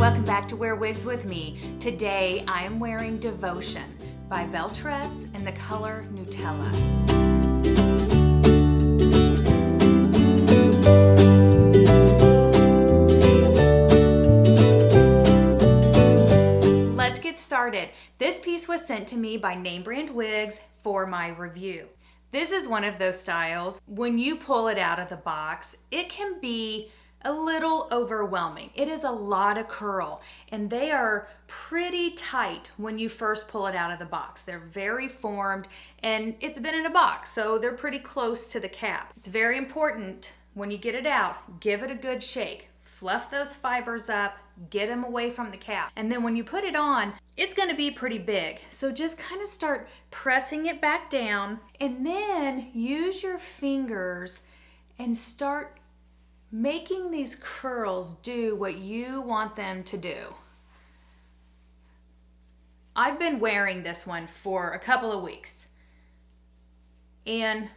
Welcome back to Wear Wigs with me. Today I am wearing Devocion by Belle Tress in the color Nutella. Let's get started. This piece was sent to me by Name Brand Wigs for my review. This is one of those styles, when you pull it out of the box, it can be a little overwhelming. It is a lot of curl, and they are pretty tight when you first pull it out of the box. They're very formed, and it's been in a box, so they're pretty close to the cap. It's very important when you get it out, give it a good shake. Fluff those fibers up, get them away from the cap. And then when you put it on, it's gonna be pretty big. So just kind of start pressing it back down, and then use your fingers and start making these curls do what you want them to do. I've been wearing this one for a couple of weeks, and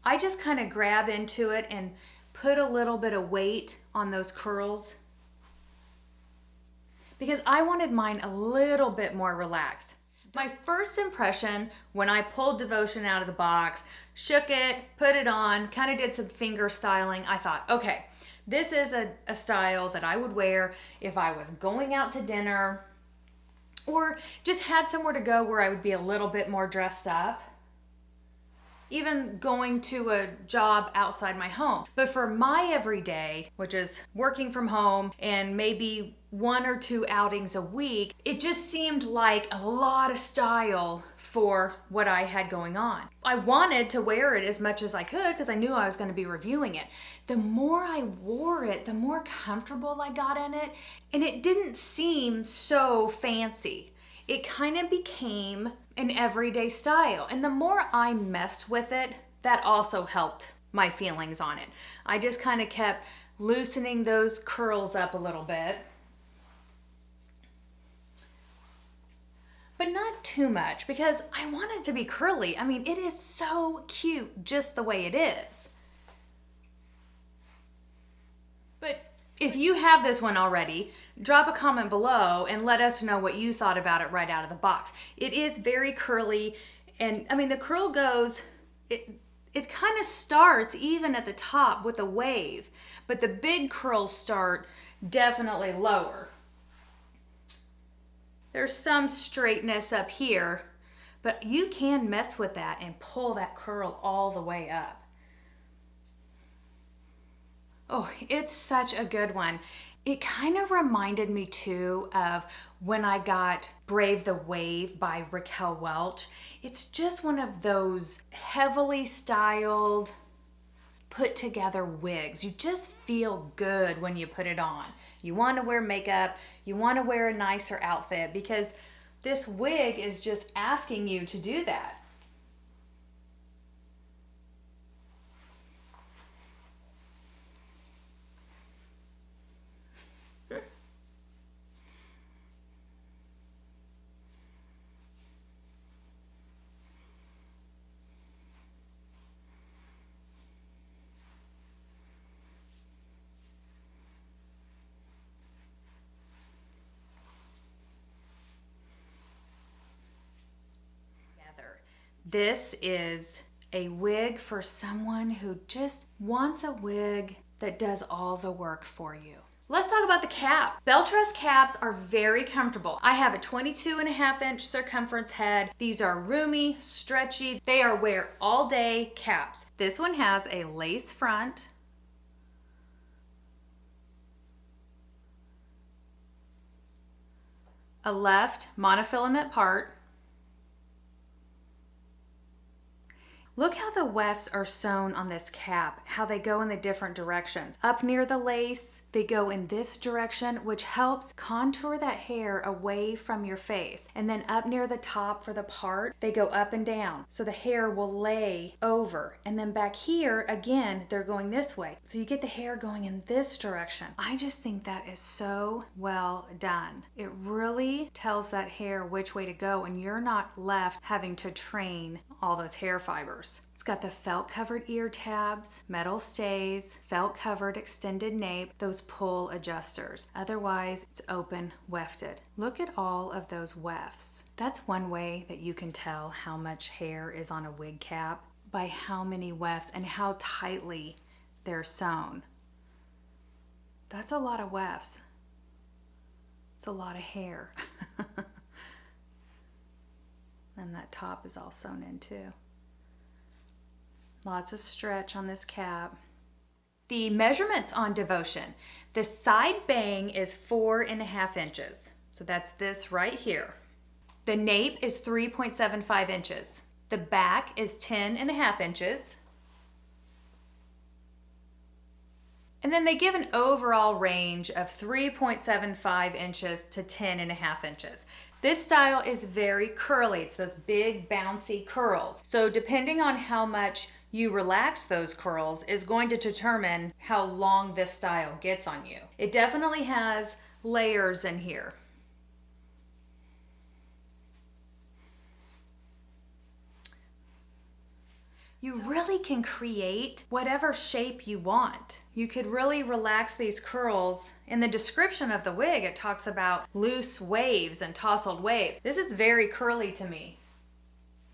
I just kind of grab into it and put a little bit of weight on those curls because I wanted mine a little bit more relaxed. My first impression when I pulled Devocion out of the box, shook it, put it on, kind of did some finger styling, I thought, okay, this is a style that I would wear if I was going out to dinner or just had somewhere to go where I would be a little bit more dressed up, even going to a job outside my home. But for my everyday, which is working from home and maybe 1 or 2 outings a week, it just seemed like a lot of style for what I had going on. I wanted to wear it as much as I could because I knew I was going to be reviewing it. The more I wore it, the more comfortable I got in it, and it didn't seem so fancy. It kind of became an everyday style. And the more I messed with it, that also helped my feelings on it. I just kind of kept loosening those curls up a little bit, but not too much because I want it to be curly. I mean, it is so cute just the way it is. But if you have this one already, drop a comment below and let us know what you thought about it right out of the box. It is very curly, and I mean the curl goes, it kind of starts even at the top with a wave, but the big curls start definitely lower. There's some straightness up here, but you can mess with that and pull that curl all the way up. Oh, it's such a good one. It kind of reminded me too of when I got Brave the Wave by Raquel Welch. It's just one of those heavily styled, put together wigs. You just feel good when you put it on. You want to wear makeup, you want to wear a nicer outfit because this wig is just asking you to do that. This is a wig for someone who just wants a wig that does all the work for you. Let's talk about the cap. Belle Tress caps are very comfortable. I have a 22.5-inch circumference head. These are roomy, stretchy. They are wear all day caps. This one has a lace front, a left monofilament part. Look how the wefts are sewn on this cap, how they go in the different directions. Up near the lace, they go in this direction, which helps contour that hair away from your face. And then up near the top for the part, they go up and down. So the hair will lay over. And then back here, again, they're going this way. So you get the hair going in this direction. I just think that is so well done. It really tells that hair which way to go, and you're not left having to train all those hair fibers. It's got the felt covered ear tabs, metal stays, felt covered extended nape, those pull adjusters. Otherwise, it's open wefted. Look at all of those wefts. That's one way that you can tell how much hair is on a wig cap, by how many wefts and how tightly they're sewn. That's a lot of wefts. It's a lot of hair. And that top is all sewn in too. Lots of stretch on this cap. The measurements on Devocion. The side bang is 4.5 inches. So that's this right here. The nape is 3.75 inches. The back is 10.5 inches. And then they give an overall range of 3.75 inches to 10.5 inches. This style is very curly. It's those big bouncy curls. So depending on how much you relax those curls is going to determine how long this style gets on you. It definitely has layers in here. You really can create whatever shape you want. You could really relax these curls. In the description of the wig, it talks about loose waves and tousled waves. This is very curly to me.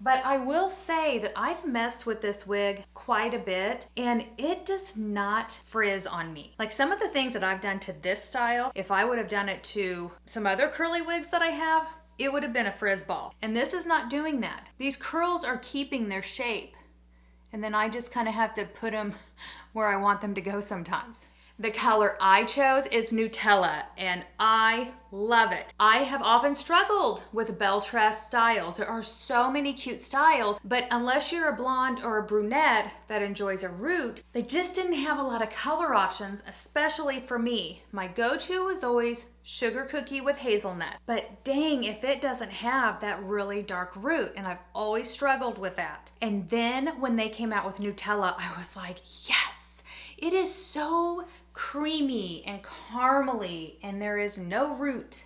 But I will say that I've messed with this wig quite a bit and it does not frizz on me. Like some of the things that I've done to this style, if I would have done it to some other curly wigs that I have, it would have been a frizz ball. And this is not doing that. These curls are keeping their shape. And then I just kind of have to put them where I want them to go sometimes. The color I chose is Nutella, and I love it. I have often struggled with Belle Tress styles. There are so many cute styles, but unless you're a blonde or a brunette that enjoys a root, they just didn't have a lot of color options, especially for me. My go-to was always sugar cookie with hazelnut, but dang if it doesn't have that really dark root, and I've always struggled with that. And then when they came out with Nutella, I was like, yes, it is so creamy and caramely, and there is no root.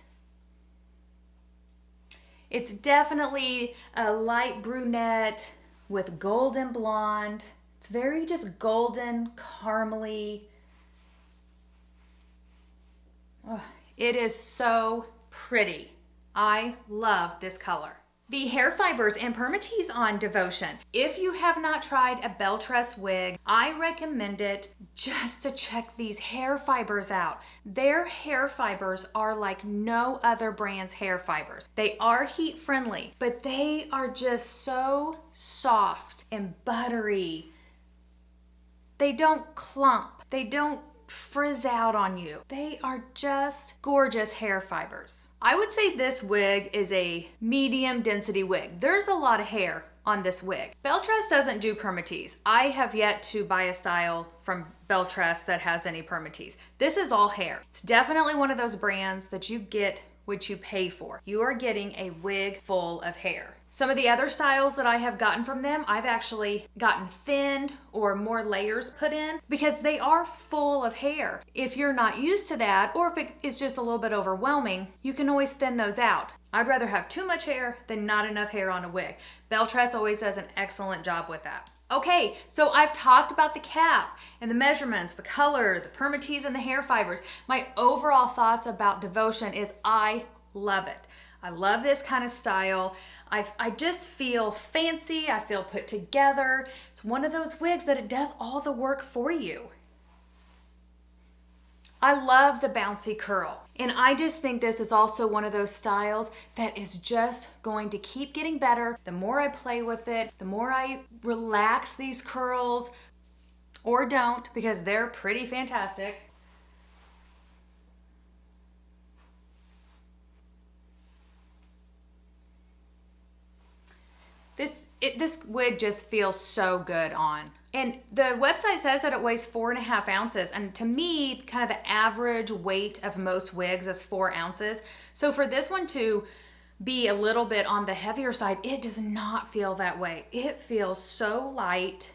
It's definitely a light brunette with golden blonde. It's very just golden, caramely. Oh, it is so pretty. I love this color. The hair fibers and permatease on Devocion. If you have not tried a Belle Tress wig, I recommend it just to check these hair fibers out. Their hair fibers are like no other brand's hair fibers. They are heat friendly, but they are just so soft and buttery. They don't clump. They don't frizz out on you. They are just gorgeous hair fibers. I would say this wig is a medium density wig. There's a lot of hair on this wig. Belle Tress doesn't do permatease. I have yet to buy a style from Belle Tress that has any permatease. This is all hair. It's definitely one of those brands that you get what you pay for. You are getting a wig full of hair. Some of the other styles that I have gotten from them, I've actually gotten thinned or more layers put in because they are full of hair. If you're not used to that, or if it is just a little bit overwhelming, you can always thin those out. I'd rather have too much hair than not enough hair on a wig. Belle Tress always does an excellent job with that. Okay, so I've talked about the cap and the measurements, the color, the permatease, and the hair fibers. My overall thoughts about Devocion is I love it. I love this kind of style. I just feel fancy. I feel put together. It's one of those wigs that it does all the work for you. I love the bouncy curl. And I just think this is also one of those styles that is just going to keep getting better. The more I play with it, the more I relax these curls, or don't, because they're pretty fantastic. This wig just feels so good on. And the website says that it weighs 4.5 ounces. And to me, kind of the average weight of most wigs is 4 ounces. So for this one to be a little bit on the heavier side, it does not feel that way. It feels so light.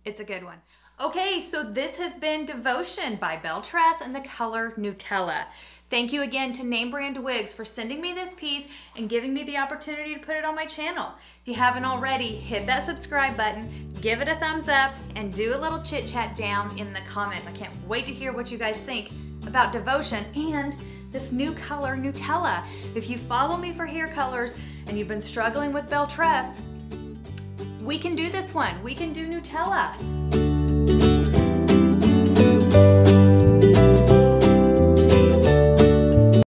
It's a good one. Okay, so this has been Devocion by Belle Tress and the color Nutella. Thank you again to Name Brand Wigs for sending me this piece and giving me the opportunity to put it on my channel. If you haven't already, hit that subscribe button, give it a thumbs up, and do a little chit chat down in the comments. I can't wait to hear what you guys think about Devocion and this new color, Nutella. If you follow me for hair colors and you've been struggling with Belle Tress, we can do this one. We can do Nutella.